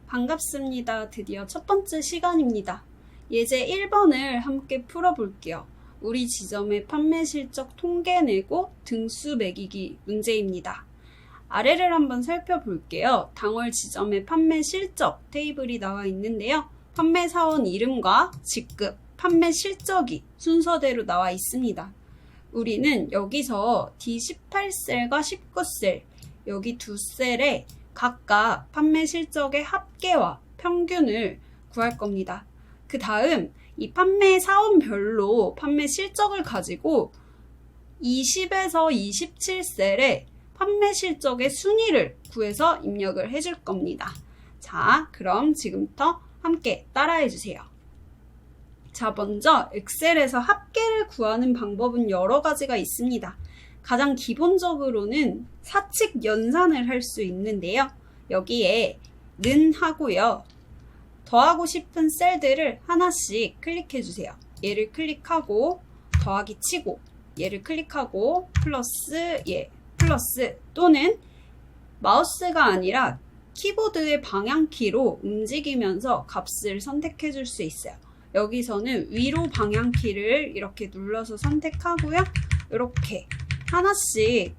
반갑습니다. 드디어 첫 번째 시간입니다. 예제 1번을 함께 풀어볼게요. 우리 지점의 판매 실적 통계 내고 등수 매기기 문제입니다. 아래를 한번 살펴볼게요. 당월 지점의 판매 실적 테이블이 나와 있는데요. 판매 사원 이름과 직급, 판매 실적이 순서대로 나와 있습니다. 우리는 여기서 D18셀과 19셀, 여기 두 셀에 각각 판매 실적의 합계와 평균을 구할 겁니다. 그 다음 이 판매 사원별로 판매 실적을 가지고 20에서 27셀에 판매 실적의 순위를 구해서 입력을 해줄 겁니다. 자, 그럼 지금부터 함께 따라해 주세요. 자, 먼저 엑셀에서 합계를 구하는 방법은 여러 가지가 있습니다. 가장 기본적으로는 사칙 연산을 할 수 있는데요. 여기에 는 하고요. 더하고 싶은 셀들을 하나씩 클릭해 주세요. 얘를 클릭하고 더하기 치고 얘를 클릭하고 플러스 플러스 또는 마우스가 아니라 키보드의 방향키로 움직이면서 값을 선택해 줄 수 있어요. 여기서는 위로 방향키를 이렇게 눌러서 선택하고요. 이렇게 하나씩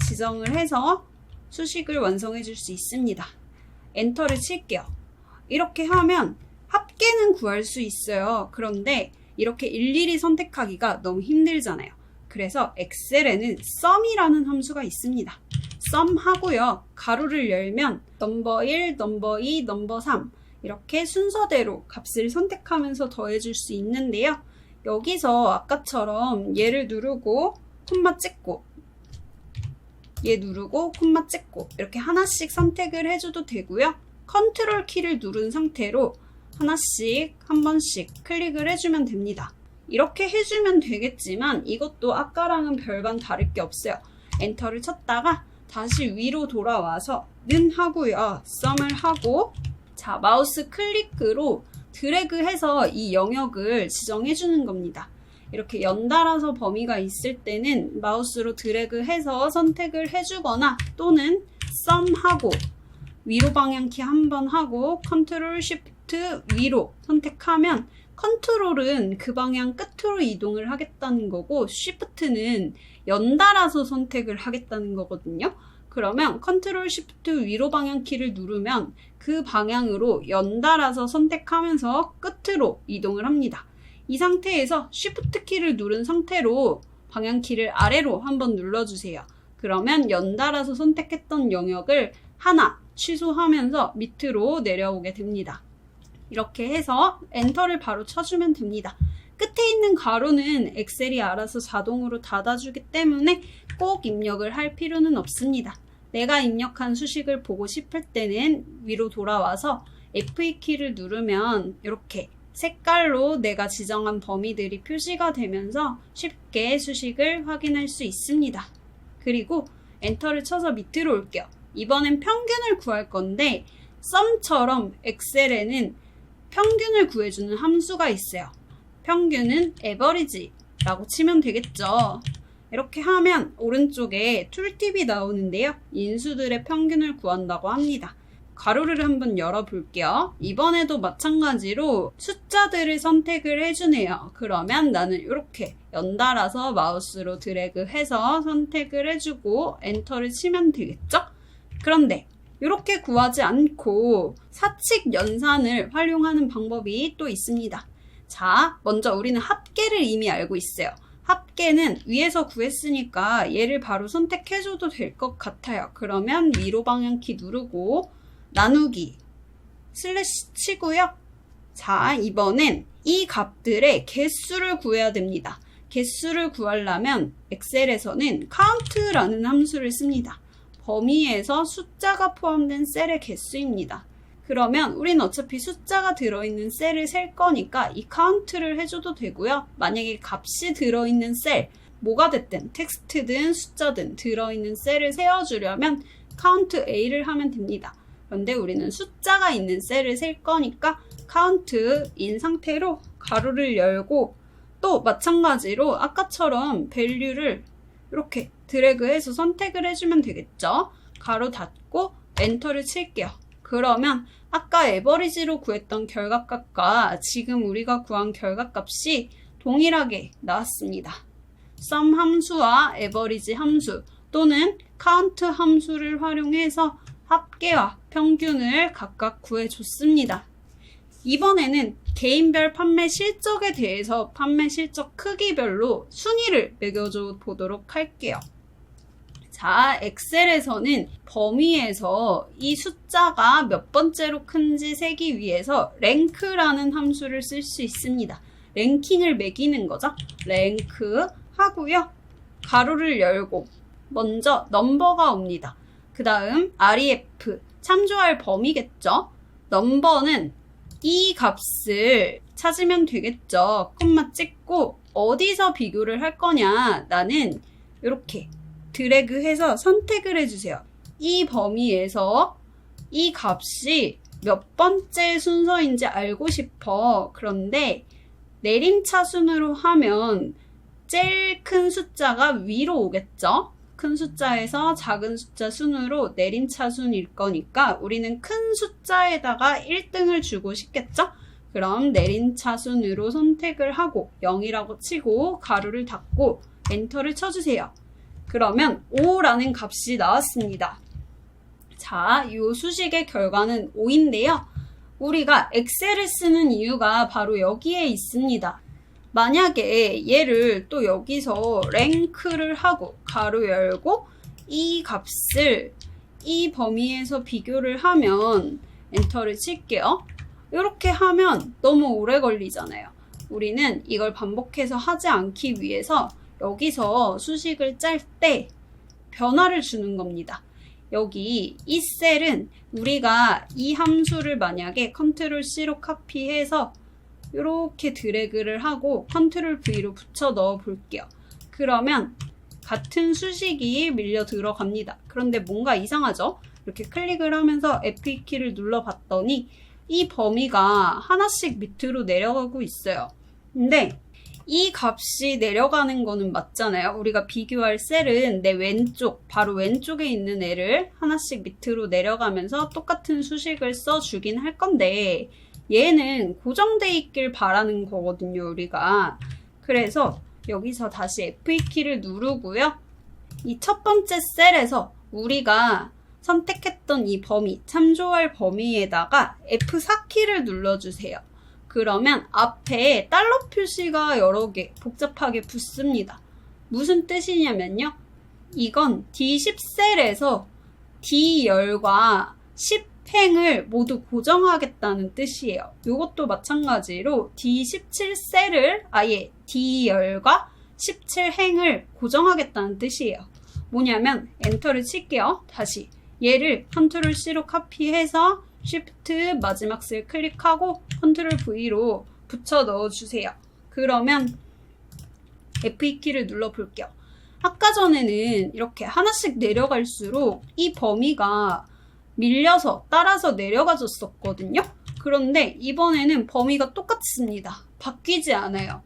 지정을 해서 수식을 완성해 줄 수 있습니다. 엔터를 칠게요. 이렇게 하면 합계는 구할 수 있어요. 그런데 이렇게 일일이 선택하기가 너무 힘들잖아요. 그래서 엑셀에는 sum이라는 함수가 있습니다. sum 하고요. 가로를 열면 넘버 1, 넘버 2, 넘버 3 이렇게 순서대로 값을 선택하면서 더해줄 수 있는데요. 여기서 아까처럼 얘를 누르고 콤마 찍고 얘 누르고 콤마 찍고 이렇게 하나씩 선택을 해줘도 되고요. 컨트롤 키를 누른 상태로 하나씩 한 번씩 클릭을 해주면 됩니다. 이렇게 해주면 되겠지만 이것도 아까랑은 별반 다를 게 없어요. 엔터를 쳤다가 다시 위로 돌아와서 는 하고요. sum을 하고 자, 마우스 클릭으로 드래그해서 이 영역을 지정해주는 겁니다. 이렇게 연달아서 범위가 있을 때는 마우스로 드래그해서 선택을 해주거나 또는 sum 하고 위로 방향키 한 번 하고 컨트롤 쉬프트 위로 선택하면 컨트롤은 그 방향 끝으로 이동을 하겠다는 거고 쉬프트는 연달아서 선택을 하겠다는 거거든요. 그러면 컨트롤 쉬프트 위로 방향키를 누르면 그 방향으로 연달아서 선택하면서 끝으로 이동을 합니다. 이 상태에서 쉬프트 키를 누른 상태로 방향키를 아래로 한번 눌러주세요. 그러면 연달아서 선택했던 영역을 하나 취소하면서 밑으로 내려오게 됩니다. 이렇게 해서 엔터를 바로 쳐주면 됩니다. 끝에 있는 가로는 엑셀이 알아서 자동으로 닫아주기 때문에 꼭 입력을 할 필요는 없습니다. 내가 입력한 수식을 보고 싶을 때는 위로 돌아와서 F2 키를 누르면 이렇게 색깔로 내가 지정한 범위들이 표시가 되면서 쉽게 수식을 확인할 수 있습니다. 그리고 엔터를 쳐서 밑으로 올게요. 이번엔 평균을 구할 건데 sum처럼 엑셀에는 평균을 구해주는 함수가 있어요. 평균은 average라고 치면 되겠죠. 이렇게 하면 오른쪽에 툴팁이 나오는데요. 인수들의 평균을 구한다고 합니다. 가로를 한번 열어볼게요. 이번에도 마찬가지로 숫자들을 선택을 해주네요. 그러면 나는 이렇게 연달아서 마우스로 드래그해서 선택을 해주고 엔터를 치면 되겠죠? 그런데 이렇게 구하지 않고 사칙 연산을 활용하는 방법이 또 있습니다. 자, 먼저 우리는 합계를 이미 알고 있어요. 합계는 위에서 구했으니까 얘를 바로 선택해줘도 될 것 같아요. 그러면 위로 방향키 누르고 나누기 슬래시 치고요. 자, 이번엔 이 값들의 개수를 구해야 됩니다. 개수를 구하려면 엑셀에서는 count라는 함수를 씁니다. 범위에서 숫자가 포함된 셀의 개수입니다. 그러면 우리는 어차피 숫자가 들어있는 셀을 셀 거니까 이 count를 해줘도 되고요. 만약에 값이 들어있는 셀, 뭐가 됐든 텍스트든 숫자든 들어있는 셀을 세워주려면 count A를 하면 됩니다. 그런데 우리는 숫자가 있는 셀을 셀 거니까 count인 상태로 가로를 열고 또 마찬가지로 아까처럼 value를 이렇게 드래그해서 선택을 해주면 되겠죠. 가로 닫고 엔터를 칠게요. 그러면 아까 에버리지로 구했던 결과값과 지금 우리가 구한 결과값이 동일하게 나왔습니다. sum 함수와 에버리지 함수 또는 count 함수를 활용해서 합계와 평균을 각각 구해줬습니다. 이번에는 개인별 판매 실적에 대해서 판매 실적 크기별로 순위를 매겨줘 보도록 할게요. 자, 엑셀에서는 범위에서 이 숫자가 몇 번째로 큰지 세기 위해서 랭크라는 함수를 쓸 수 있습니다. 랭킹을 매기는 거죠. 랭크 하고요. 가로를 열고 먼저 넘버가 옵니다. 그 다음 ref 참조할 범위겠죠. 넘버는 이 값을 찾으면 되겠죠. 콤마 찍고 어디서 비교를 할 거냐. 나는 이렇게 드래그해서 선택을 해주세요. 이 범위에서 이 값이 몇 번째 순서인지 알고 싶어. 그런데 내림차순으로 하면 제일 큰 숫자가 위로 오겠죠? 큰 숫자에서 작은 숫자 순으로 내림차순일 거니까 우리는 큰 숫자에다가 1등을 주고 싶겠죠? 그럼 내림차순으로 선택을 하고 0이라고 치고 가로를 닫고 엔터를 쳐주세요. 그러면 5라는 값이 나왔습니다. 자, 이 수식의 결과는 5인데요. 우리가 엑셀을 쓰는 이유가 바로 여기에 있습니다. 만약에 얘를 또 여기서 랭크를 하고 가로 열고 이 값을 이 범위에서 비교를 하면 엔터를 칠게요. 이렇게 하면 너무 오래 걸리잖아요. 우리는 이걸 반복해서 하지 않기 위해서 여기서 수식을 짤 때 변화를 주는 겁니다. 여기 이 셀은 우리가 이 함수를 만약에 컨트롤 C로 카피해서 이렇게 드래그를 하고 컨트롤 V로 붙여 넣어 볼게요. 그러면 같은 수식이 밀려 들어갑니다. 그런데 뭔가 이상하죠? 이렇게 클릭을 하면서 F2 키를 눌러 봤더니 이 범위가 하나씩 밑으로 내려가고 있어요. 근데 이 값이 내려가는 거는 맞잖아요. 우리가 비교할 셀은 내 왼쪽, 바로 왼쪽에 있는 애를 하나씩 밑으로 내려가면서 똑같은 수식을 써주긴 할 건데 얘는 고정돼 있길 바라는 거거든요, 우리가. 그래서 여기서 다시 F2 키를 누르고요. 이 첫 번째 셀에서 우리가 선택했던 이 범위, 참조할 범위에다가 F4 키를 눌러주세요. 그러면 앞에 달러 표시가 여러 개 복잡하게 붙습니다. 무슨 뜻이냐면요. 이건 D10셀에서 D10과 10행을 모두 고정하겠다는 뜻이에요. 이것도 마찬가지로 D17셀을 아예 D10과 17행을 고정하겠다는 뜻이에요. 뭐냐면 엔터를 칠게요. 다시 얘를 컨트롤 C로 카피해서 Shift 마지막 셀 클릭하고 컨트롤 V로 붙여 넣어주세요. 그러면 F2 키를 눌러볼게요. 아까 전에는 이렇게 하나씩 내려갈수록 이 범위가 밀려서 따라서 내려가졌었거든요. 그런데 이번에는 범위가 똑같습니다. 바뀌지 않아요.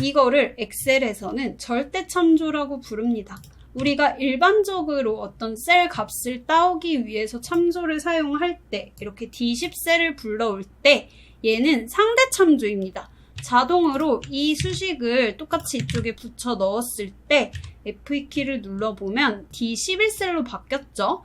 이거를 엑셀에서는 절대참조라고 부릅니다. 우리가 일반적으로 어떤 셀 값을 따오기 위해서 참조를 사용할 때 이렇게 D10셀을 불러올 때 얘는 상대 참조입니다. 자동으로 이 수식을 똑같이 이쪽에 붙여 넣었을 때 F2 키를 눌러보면 D11셀로 바뀌었죠.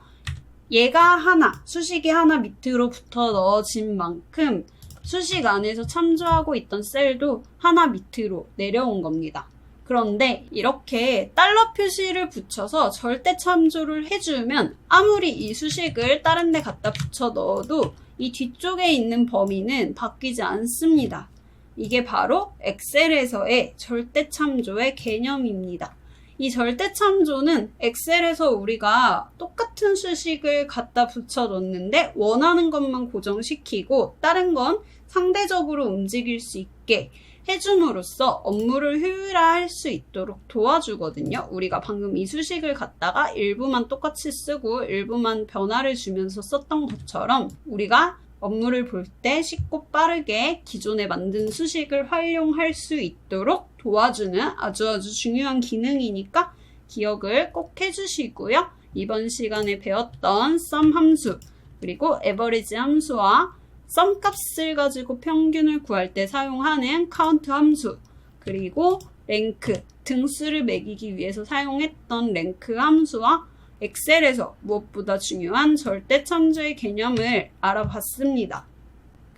얘가 하나, 수식이 하나 밑으로 붙어 넣어진 만큼 수식 안에서 참조하고 있던 셀도 하나 밑으로 내려온 겁니다. 그런데 이렇게 달러 표시를 붙여서 절대 참조를 해주면 아무리 이 수식을 다른 데 갖다 붙여 넣어도 이 뒤쪽에 있는 범위는 바뀌지 않습니다. 이게 바로 엑셀에서의 절대 참조의 개념입니다. 이 절대 참조는 엑셀에서 우리가 똑같은 수식을 갖다 붙여 넣는데 원하는 것만 고정시키고 다른 건 상대적으로 움직일 수 있게 해줌으로써 업무를 효율화할 수 있도록 도와주거든요. 우리가 방금 이 수식을 갖다가 일부만 똑같이 쓰고 일부만 변화를 주면서 썼던 것처럼 우리가 업무를 볼 때 쉽고 빠르게 기존에 만든 수식을 활용할 수 있도록 도와주는 아주 중요한 기능이니까 기억을 꼭 해주시고요. 이번 시간에 배웠던 sum 함수, 그리고 에버리지 함수와 썸 값을 가지고 평균을 구할 때 사용하는 카운트 함수, 그리고 랭크, 등수를 매기기 위해서 사용했던 랭크 함수와 엑셀에서 무엇보다 중요한 절대참조의 개념을 알아봤습니다.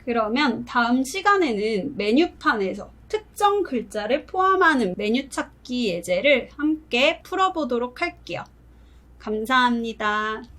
그러면 다음 시간에는 메뉴판에서 특정 글자를 포함하는 메뉴 찾기 예제를 함께 풀어보도록 할게요. 감사합니다.